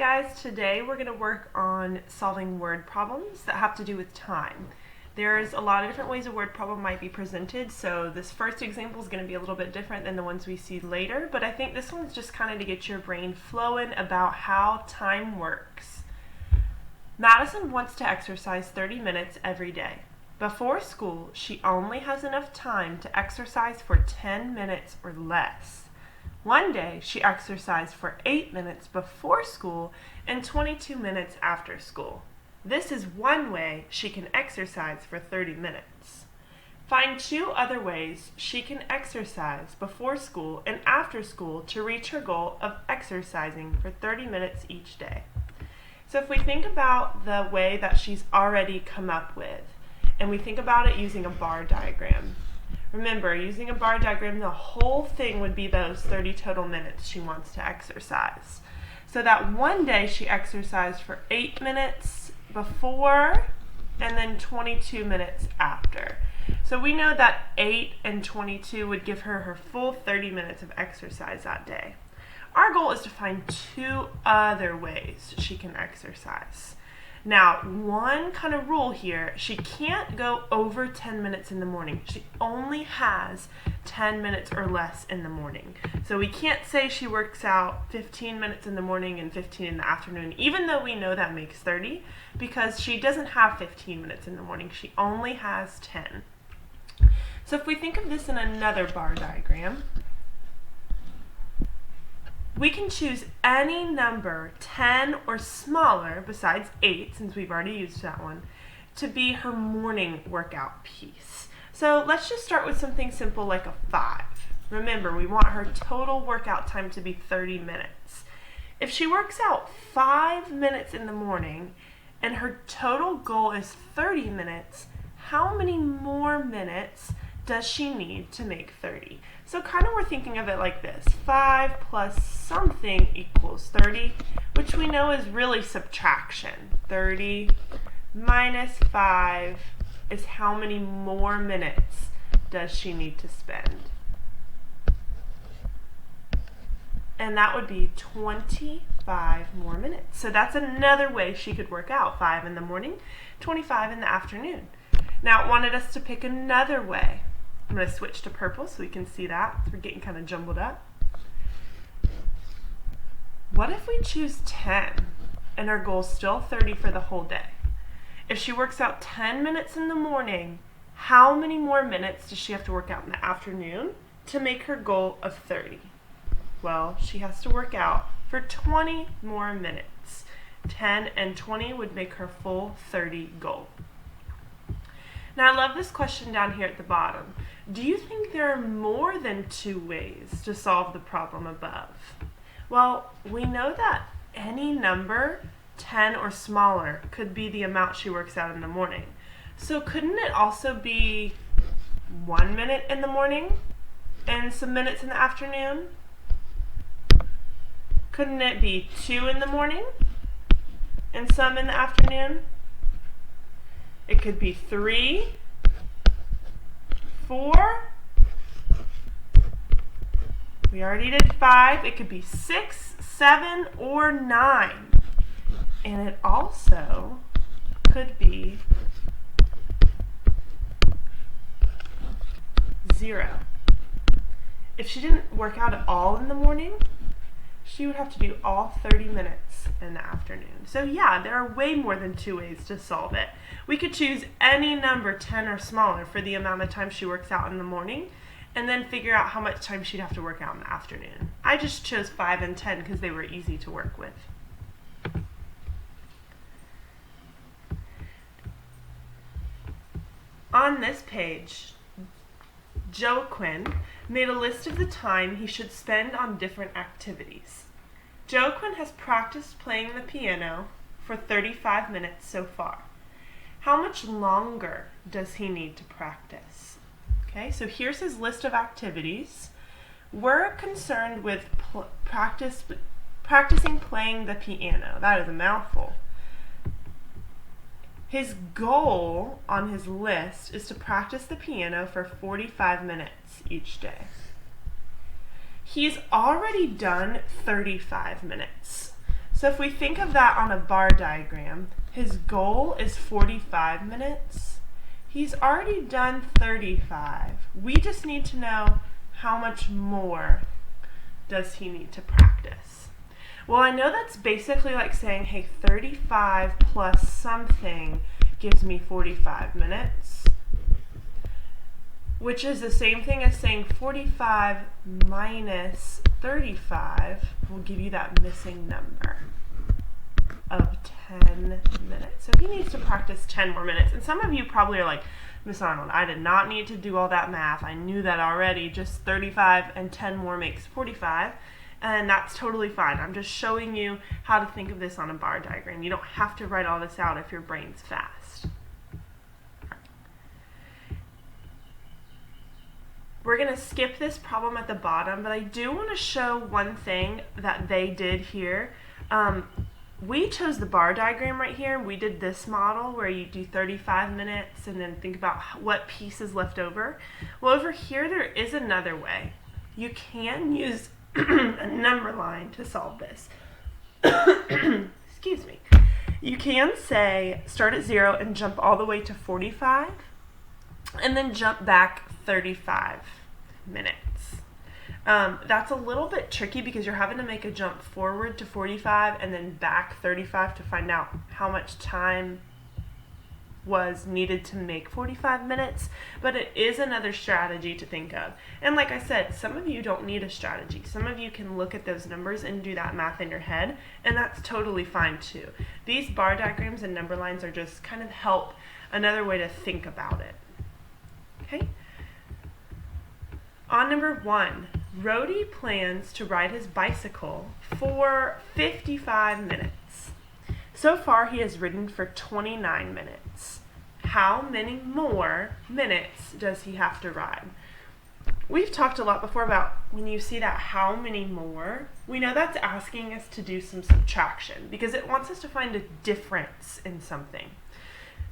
guys, today we're going to work on solving word problems that have to do with time. There's a lot of different ways a word problem might be presented, so this first example is going to be a little bit different than the ones we see later, but I think this one's just kind of to get your brain flowing about how time works. Madison wants to exercise 30 minutes every day. Before school, she only has enough time to exercise for 10 minutes or less. One day, she exercised for 8 minutes before school and 22 minutes after school. This is one way she can exercise for 30 minutes. Find 2 other ways she can exercise before school and after school to reach her goal of exercising for 30 minutes each day. So if we think about the way that she's already come up with, and we think about it using a bar diagram. Remember, using a bar diagram, the whole thing would be those 30 total minutes she wants to exercise. So that one day she exercised for 8 minutes before and then 22 minutes after. So we know that 8 and 22 would give her her full 30 minutes of exercise that day. Our goal is to find 2 other ways she can exercise. Now, one kind of rule here, she can't go over 10 minutes in the morning. She only has 10 minutes or less in the morning. So we can't say she works out 15 minutes in the morning and 15 in the afternoon, even though we know that makes 30, because she doesn't have 15 minutes in the morning. She only has 10. So if we think of this in another bar diagram, we can choose any number 10 or smaller, besides 8, since we've already used that one, to be her morning workout piece. So let's just start with something simple like a 5. Remember, we want her total workout time to be 30 minutes. If she works out 5 minutes in the morning and her total goal is 30 minutes, how many more minutes does she need to make 30? So kind of we're thinking of it like this. 5 plus something equals 30, which we know is really subtraction. 30 minus 5 is how many more minutes does she need to spend? And that would be 25 more minutes. So that's another way she could work out. 5 in the morning, 25 in the afternoon. Now it wanted us to pick another way. I'm going to switch to purple so we can see that. We're getting kind of jumbled up. What if we choose 10 and our goal is still 30 for the whole day? If she works out 10 minutes in the morning, how many more minutes does she have to work out in the afternoon to make her goal of 30? Well, she has to work out for 20 more minutes. 10 and 20 would make her full 30 goal. Now I love this question down here at the bottom. Do you think there are more than 2 ways to solve the problem above? Well, we know that any number 10 or smaller could be the amount she works out in the morning. So couldn't it also be 1 minute in the morning and some minutes in the afternoon? Couldn't it be 2 in the morning and some in the afternoon? It could be 3, 4, we already did 5, it could be 6, 7, or 9. And it also could be 0. If she didn't work out at all in the morning, she would have to do all 30 minutes in the afternoon. So yeah, there are way more than 2 ways to solve it. We could choose any number 10 or smaller for the amount of time she works out in the morning, and then figure out how much time she'd have to work out in the afternoon. I just chose 5 and 10 because they were easy to work with. On this page, Joaquin made a list of the time he should spend on different activities. Joaquin has practiced playing the piano for 35 minutes so far. How much longer does he need to practice? Okay, so here's his list of activities. We're concerned with practicing playing the piano. That is a mouthful. His goal on his list is to practice the piano for 45 minutes each day. He's already done 35 minutes. So if we think of that on a bar diagram, his goal is 45 minutes. He's already done 35. We just need to know how much more does he need to practice. Well, I know that's basically like saying, hey, 35 plus something gives me 45 minutes, which is the same thing as saying 45 minus 35 will give you that missing number of 10 minutes. So he needs to practice 10 more minutes. And some of you probably are like, Miss Arnold, I did not need to do all that math. I knew that already. Just 35 and 10 more makes 45. And that's totally fine. I'm just showing you how to think of this on a bar diagram. You don't have to write all this out if your brain's fast. We're going to skip this problem at the bottom, but I do want to show one thing that they did here. We chose the bar diagram right here. We did this model where you do 35 minutes and then think about what piece is left over. Well, over here there is another way. You can use a number line to solve this. Excuse me. You can say start at 0 and jump all the way to 45 and then jump back 35 minutes. That's a little bit tricky because you're having to make a jump forward to 45 and then back 35 to find out how much time was needed to make 45 minutes, but it is another strategy to think of. And like I said, some of you don't need a strategy. Some of you can look at those numbers and do that math in your head, and that's totally fine too. These bar diagrams and number lines are just kind of help, another way to think about it. Okay? On number 1, Rody plans to ride his bicycle for 55 minutes. So far, he has ridden for 29 minutes. How many more minutes does he have to ride? We've talked a lot before about when you see that how many more, we know that's asking us to do some subtraction because it wants us to find a difference in something.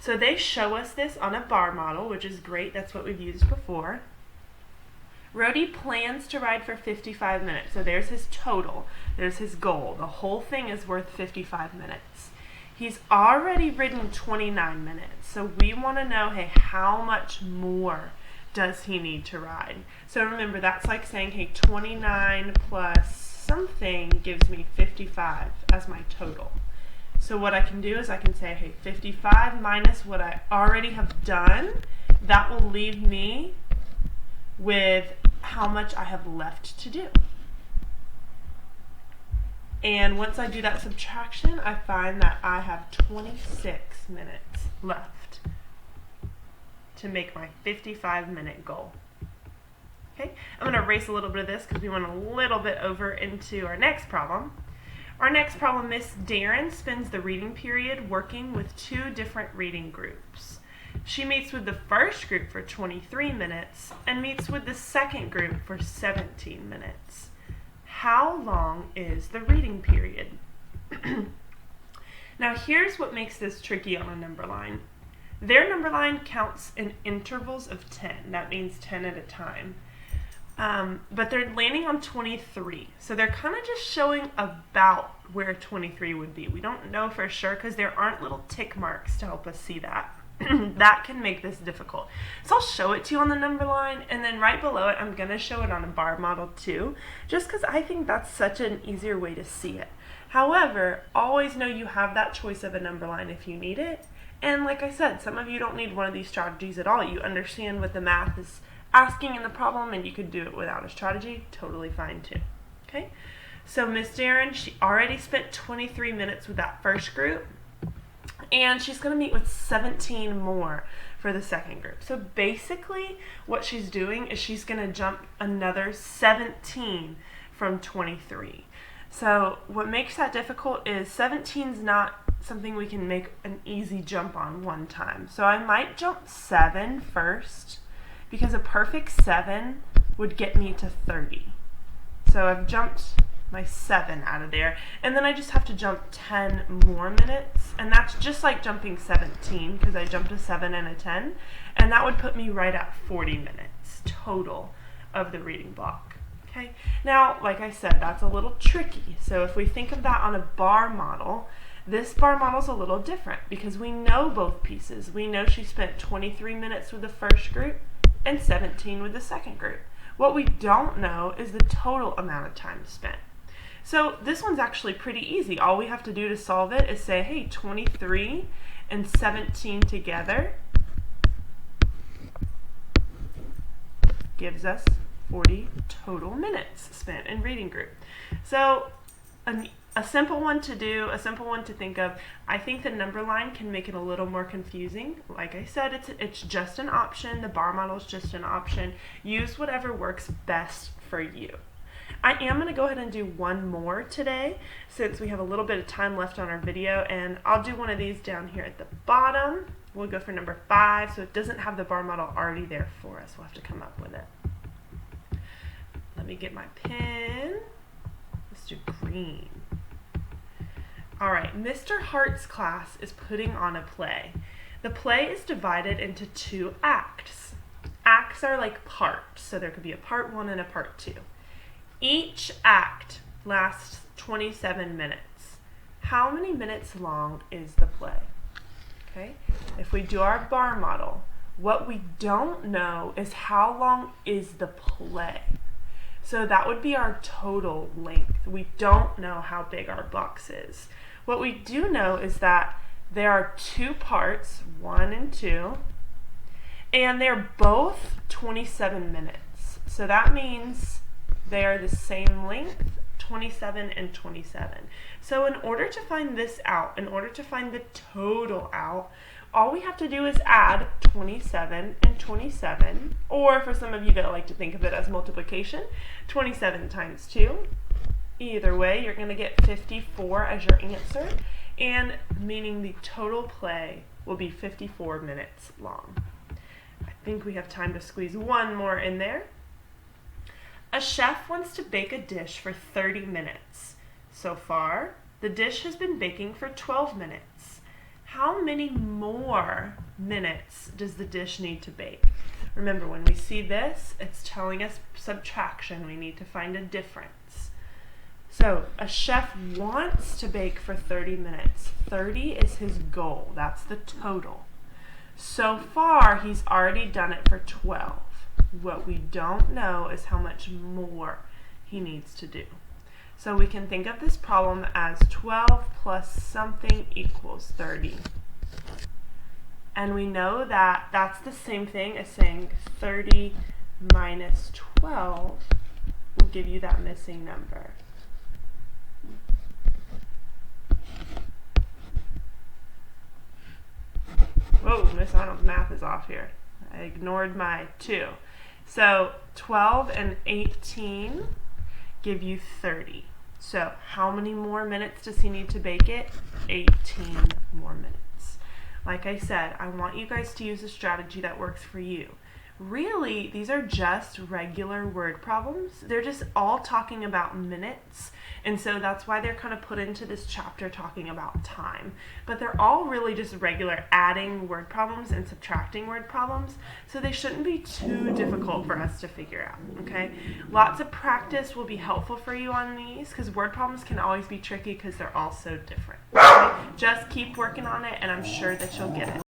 So they show us this on a bar model, which is great. That's what we've used before. Rody plans to ride for 55 minutes. So there's his total. There's his goal. The whole thing is worth 55 minutes. He's already ridden 29 minutes. So we want to know, hey, how much more does he need to ride? So remember, that's like saying, hey, 29 plus something gives me 55 as my total. So what I can do is I can say, hey, 55 minus what I already have done, that will leave me with how much I have left to do. And once I do that subtraction, I find that I have 26 minutes left to make my 55-minute goal. Okay, I'm going to erase a little bit of this because we went a little bit over into our next problem. Our next problem, Miss Darren spends the reading period working with 2 different reading groups. She meets with the first group for 23 minutes and meets with the second group for 17 minutes. How long is the reading period? Now here's what makes this tricky on a number line. Their number line counts in intervals of 10. That means 10 at a time. But they're landing on 23. So they're kind of just showing about where 23 would be. We don't know for sure because there aren't little tick marks to help us see that. That can make this difficult. So I'll show it to you on the number line, and then right below it, I'm going to show it on a bar model too, just because I think that's such an easier way to see it. However, always know you have that choice of a number line if you need it. And like I said, some of you don't need one of these strategies at all. You understand what the math is asking in the problem, and you could do it without a strategy. Totally fine too. Okay? So Miss Darren, she already spent 23 minutes with that first group. And she's going to meet with 17 more for the second group. So basically what she's doing is she's going to jump another 17 from 23. So what makes that difficult is 17 is not something we can make an easy jump on one time. So I might jump 7 first because a perfect 7 would get me to 30. So I've jumped my 7 out of there, and then I just have to jump 10 more minutes, and that's just like jumping 17 because I jumped a 7 and a 10, and that would put me right at 40 minutes total of the reading block. Okay, now, like I said, that's a little tricky. So if we think of that on a bar model, this bar model is a little different because we know both pieces. We know she spent 23 minutes with the first group and 17 with the second group. What we don't know is the total amount of time spent. So this one's actually pretty easy. All we have to do to solve it is say, hey, 23 and 17 together gives us 40 total minutes spent in reading group. So a simple one to do, a simple one to think of. I think the number line can make it a little more confusing. Like I said, it's just an option. The bar model is just an option. Use whatever works best for you. I am going to go ahead and do one more today since we have a little bit of time left on our video, and I'll do one of these down here at the bottom. We'll go for number 5, so it doesn't have the bar model already there for us. We'll have to come up with it. Let me get my pen. Let's do green. All right, Mr. Hart's class is putting on a play. The play is divided into 2 acts. Acts are like parts, so there could be a part 1 and a part 2. Each act lasts 27 minutes. How many minutes long is the play? Okay, if we do our bar model, what we don't know is how long is the play. So that would be our total length. We don't know how big our box is. What we do know is that there are 2 parts, 1 and 2, and they're both 27 minutes. So that means they are the same length, 27 and 27. So in order to find this out, in order to find the total out, all we have to do is add 27 and 27, or for some of you that like to think of it as multiplication, 27 times 2. Either way, you're going to get 54 as your answer, and meaning the total play will be 54 minutes long. I think we have time to squeeze one more in there. A chef wants to bake a dish for 30 minutes. So far, the dish has been baking for 12 minutes. How many more minutes does the dish need to bake? Remember, when we see this, it's telling us subtraction. We need to find a difference. So a chef wants to bake for 30 minutes. 30 is his goal. That's the total. So far, he's already done it for 12. What we don't know is how much more he needs to do. So we can think of this problem as 12 plus something equals 30. And we know that that's the same thing as saying 30 minus 12 will give you that missing number. Whoa, Miss Arnold's math is off here. I ignored my 2. So 12 and 18 give you 30. So how many more minutes does he need to bake it? 18 more minutes. Like I said, I want you guys to use a strategy that works for you. Really, these are just regular word problems. They're just all talking about minutes, and so that's why they're kind of put into this chapter talking about time. But they're all really just regular adding word problems and subtracting word problems, so they shouldn't be too difficult for us to figure out, okay? Lots of practice will be helpful for you on these, because word problems can always be tricky because they're all so different. Okay? Just keep working on it, and I'm sure that you'll get it.